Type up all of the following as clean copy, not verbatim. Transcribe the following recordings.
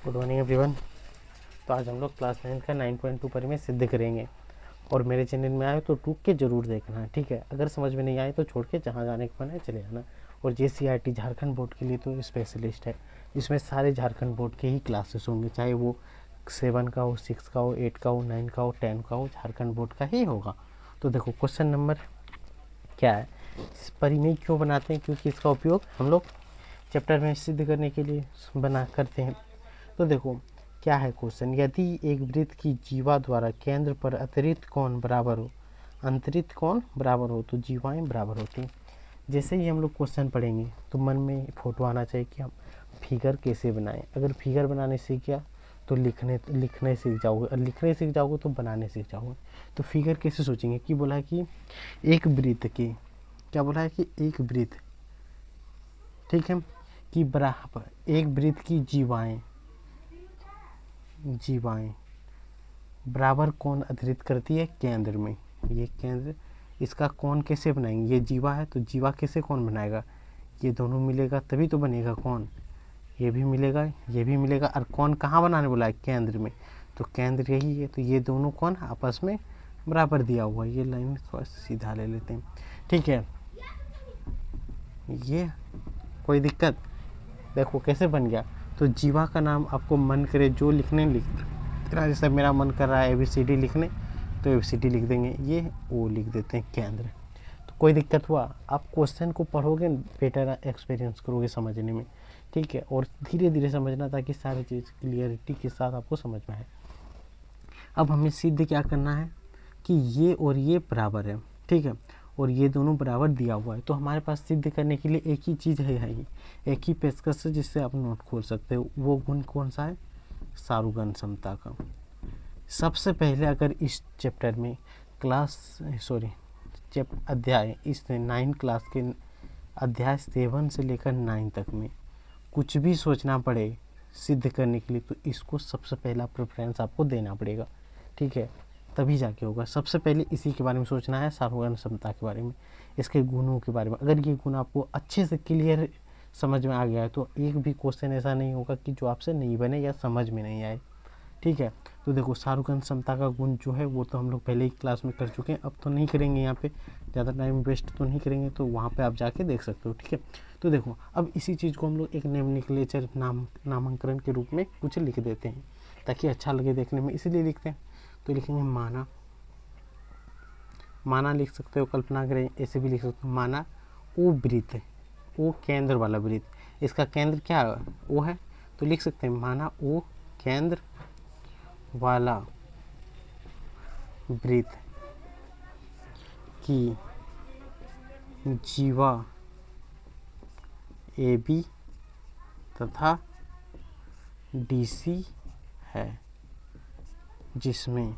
Good morning everyone. तो आज हम लोग क्लास 9 का 9.2 परिमेय सिद्ध करेंगे और मेरे चैनल में आए तो टूक के जरूर देखना, ठीक है। अगर समझ में नहीं आए तो छोड़ के जहाँ जाने का मन है चले जाना। और JCRT झारखंड बोर्ड के लिए तो स्पेशलिस्ट है, इसमें सारे झारखंड बोर्ड के ही क्लासेस होंगे, चाहे वो 7 का हो, 6 का हो, 8 का हो, 9 का हो, 10 का हो, झारखंड बोर्ड का ही होगा। तो देखो क्वेश्चन नंबर क्या है, इस परिमेय क्यों बनाते हैं, क्योंकि इसका उपयोग हम लोग चैप्टर में सिद्ध करने के लिए बना करते हैं। तो देखो क्या है क्वेश्चन, यदि एक वृत्त की जीवा द्वारा केंद्र पर अतिरिक्त कोण बराबर हो, अंतरित कोण बराबर हो तो जीवाएं बराबर होती हैं। जैसे ही हम लोग क्वेश्चन पढ़ेंगे तो मन में फोटो आना चाहिए कि हम फिगर कैसे बनाएं। अगर फिगर बनाने सीख गया तो लिखने सीख जाओगे, और लिखने सीख जाओगे तो बनाने सीख जाओगे। तो फिगर कैसे सोचेंगे कि बोला है कि एक वृत्त की, क्या बोला है कि एक वृत्त, ठीक है, कि बराबर एक वृत्त की जीवाएं बराबर कोण अतिरिक्त करती है केंद्र में। ये केंद्र, इसका कोण कैसे बनाएंगे, ये जीवा है तो जीवा कैसे कोण बनाएगा, ये दोनों मिलेगा तभी तो बनेगा कोण। ये भी मिलेगा, ये भी मिलेगा, और कोण कहाँ बनाने बोला है, केंद्र में। तो केंद्र यही है, तो ये दोनों कोण आपस में बराबर दिया हुआ है। ये लाइन थोड़ा सीधा ले लेते हैं, ठीक है। ये कोई दिक्कत, देखो कैसे बन गया। तो जीवा का नाम आपको मन करे जो लिखने लिख, जैसे मेरा मन कर रहा है ABCD लिखने तो ABCD लिख देंगे, ये ओ लिख देते हैं केंद्र। तो कोई दिक्कत हुआ, आप क्वेश्चन को पढ़ोगे बेटर एक्सपीरियंस करोगे समझने में, ठीक है। और धीरे धीरे समझना ताकि सारी चीज़ क्लियरिटी के साथ आपको समझ में आए। अब हमें सिद्ध क्या करना है कि ये और ये बराबर है, ठीक है, और ये दोनों बराबर दिया हुआ है। तो हमारे पास सिद्ध करने के लिए एक ही चीज़ है, एक ही पेशकश है जिससे आप नोट खोल सकते हो। वो गुण कौन सा है, सारूगन समता का। सबसे पहले अगर इस चैप्टर में अध्याय इस 9 क्लास के अध्याय 7 से लेकर 9 तक में कुछ भी सोचना पड़े सिद्ध करने के लिए तो इसको सबसे पहला प्रेफरेंस आपको देना पड़ेगा, ठीक है, तभी जाके होगा। सबसे पहले इसी के बारे में सोचना है, सारूगन समता के बारे में, इसके गुणों के बारे में। अगर ये गुण आपको अच्छे से क्लियर समझ में आ गया है तो एक भी क्वेश्चन ऐसा नहीं होगा कि जो आपसे नहीं बने या समझ में नहीं आए, ठीक है। तो देखो सारूगन समता का गुण जो है वो तो हम लोग पहले ही क्लास में कर चुके हैं, अब तो नहीं करेंगे, यहाँ पे ज़्यादा टाइम वेस्ट तो नहीं करेंगे, तो वहाँ पे आप जाके देख सकते हो, ठीक है। तो देखो अब इसी चीज़ को हम लोग एक नोमेनक्लेचर नामांकन के रूप में कुछ लिख देते हैं ताकि अच्छा लगे देखने में, इसीलिए लिखते हैं। तो लिखेंगे माना लिख सकते हो, कल्पना करें, ऐसे भी लिख सकते हो। माना ओ वृत्त, ओ केंद्र वाला वृत्त, इसका केंद्र क्या है, ओ है, तो लिख सकते हैं माना ओ केंद्र वाला वृत्त की जीवा AB तथा DC है, जिसमें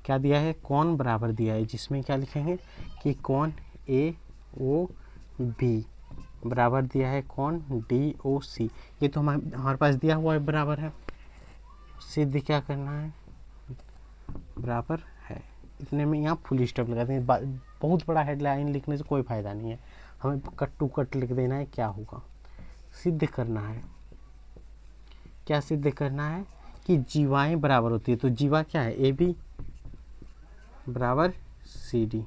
क्या दिया है, कोण बराबर दिया है, जिसमें क्या लिखेंगे कि कोण AOB बराबर दिया है कोण DOC। ये तो हमारे पास दिया हुआ है, बराबर है। सिद्ध क्या करना है, बराबर है। इतने में यहाँ फुल स्टॉप लगाते हैं, बहुत बड़ा हेडलाइन लिखने से कोई फ़ायदा नहीं है, हमें कट टू कट लिख देना है। क्या होगा, सिद्ध करना है, क्या सिद्ध करना है कि जीवाएं बराबर होती है। तो जीवा क्या है, AB बराबर CD,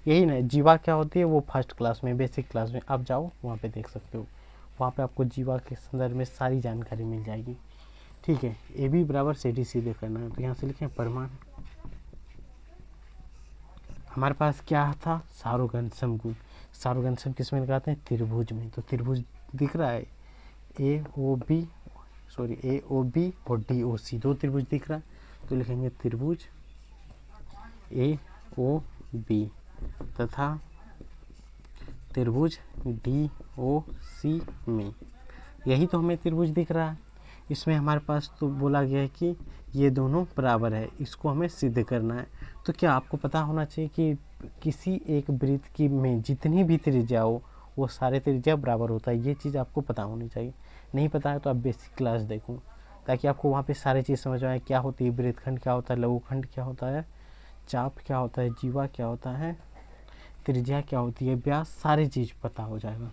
यही ना। जीवा क्या होती है वो फर्स्ट क्लास में, बेसिक क्लास में आप जाओ वहाँ पे देख सकते हो, वहाँ पे आपको जीवा के संदर्भ में सारी जानकारी मिल जाएगी, ठीक है। AB बराबर CD सीधे करना है, तो यहाँ से लिखें परिमाण। हमारे पास क्या था, सारूगन समगुण। सारूगन सम किस में लगाते हैं, त्रिभुज में। तो त्रिभुज दिख रहा है, AOB और DOC, दो त्रिभुज दिख रहा है, तो लिखेंगे त्रिभुज AOB तथा त्रिभुज DOC में। यही तो हमें त्रिभुज दिख रहा है, इसमें हमारे पास तो बोला गया है कि ये दोनों बराबर है, इसको हमें सिद्ध करना है। तो क्या आपको पता होना चाहिए कि किसी एक वृत्त की में जितनी भी त्रिज्या हो वो सारे त्रिज्या बराबर होता है, ये चीज़ आपको पता होनी चाहिए। नहीं पता है तो आप बेसिक क्लास देखो ताकि आपको वहाँ पे सारी चीज़ समझ आए, क्या होती है वृत्तखंड, क्या होता है लघुखंड, क्या होता है चाप, क्या होता है जीवा, क्या होता है त्रिज्या, क्या होती है व्यास, सारी चीज़ पता हो जाएगा।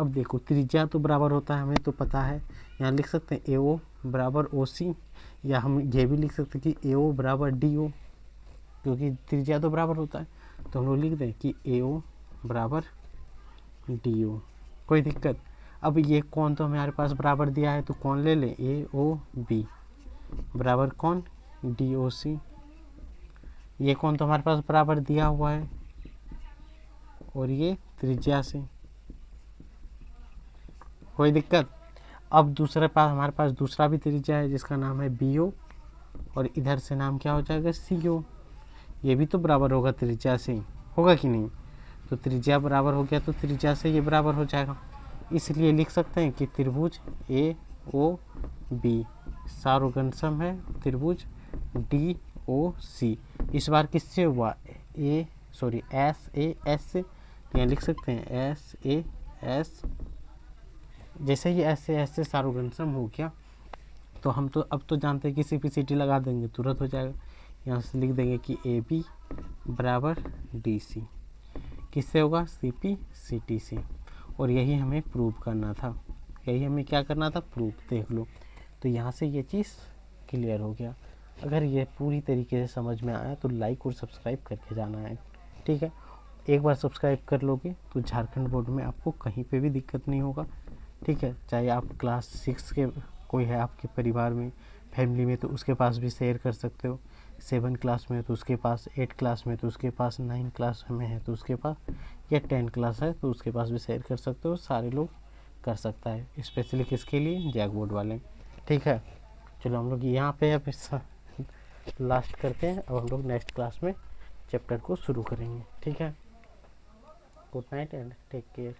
अब देखो त्रिज्या तो बराबर होता है, हमें तो पता है, यहाँ लिख सकते हैं AO बराबर OC, या हम ये भी लिख सकते हैं कि AO बराबर DO, क्योंकि त्रिज्या तो बराबर होता है। तो हम लोग लिख दें कि AO बराबर DO, कोई दिक्कत। अब ये कौन तो हमारे पास बराबर दिया है, तो कौन ले लें, AOB बराबर कौन, DOC। ये कौन तो हमारे पास बराबर दिया हुआ है, और ये त्रिज्या से, कोई दिक्कत। अब दूसरे पास हमारे पास दूसरा भी त्रिज्या है जिसका नाम है BO, और इधर से नाम क्या हो जाएगा, CO। ये भी तो बराबर होगा त्रिज्या से, होगा कि नहीं। तो त्रिज्या बराबर हो गया तो त्रिज्या से ये बराबर हो जाएगा। इसलिए लिख सकते हैं कि त्रिभुज AOB सारोगणसम है त्रिभुज DOC। इस बार किससे हुआ, SAS से, यहाँ लिख सकते हैं SAS। जैसे ही SAS से सारोगणसम हो गया तो हम तो अब तो जानते हैं कि CP/CT लगा देंगे, तुरंत हो जाएगा। यहाँ से लिख देंगे कि AB बराबर DC, किससे होगा, CP/CT से। और यही हमें प्रूव करना था, यही हमें क्या करना था, प्रूफ। देख लो, तो यहाँ से ये चीज़ क्लियर हो गया। अगर ये पूरी तरीके से समझ में आया तो लाइक और सब्सक्राइब करके जाना है, ठीक है। एक बार सब्सक्राइब कर लोगे तो झारखंड बोर्ड में आपको कहीं पे भी दिक्कत नहीं होगा, ठीक है। चाहे आप क्लास 6 के कोई है आपके परिवार में, फैमिली में, तो उसके पास भी शेयर कर सकते हो। 7 क्लास में है तो उसके पास, 8 क्लास में तो उसके पास, 9 क्लास में है तो उसके पास, या 10 क्लास है तो उसके पास भी शेयर कर सकते हो। सारे लोग कर सकता है, स्पेशली किसके लिए, जैक बोर्ड वाले, ठीक है। चलो हम लोग यहाँ पे अब लास्ट करते हैं। अब हम लोग नेक्स्ट क्लास में चैप्टर को शुरू करेंगे, ठीक है। Good night and take care.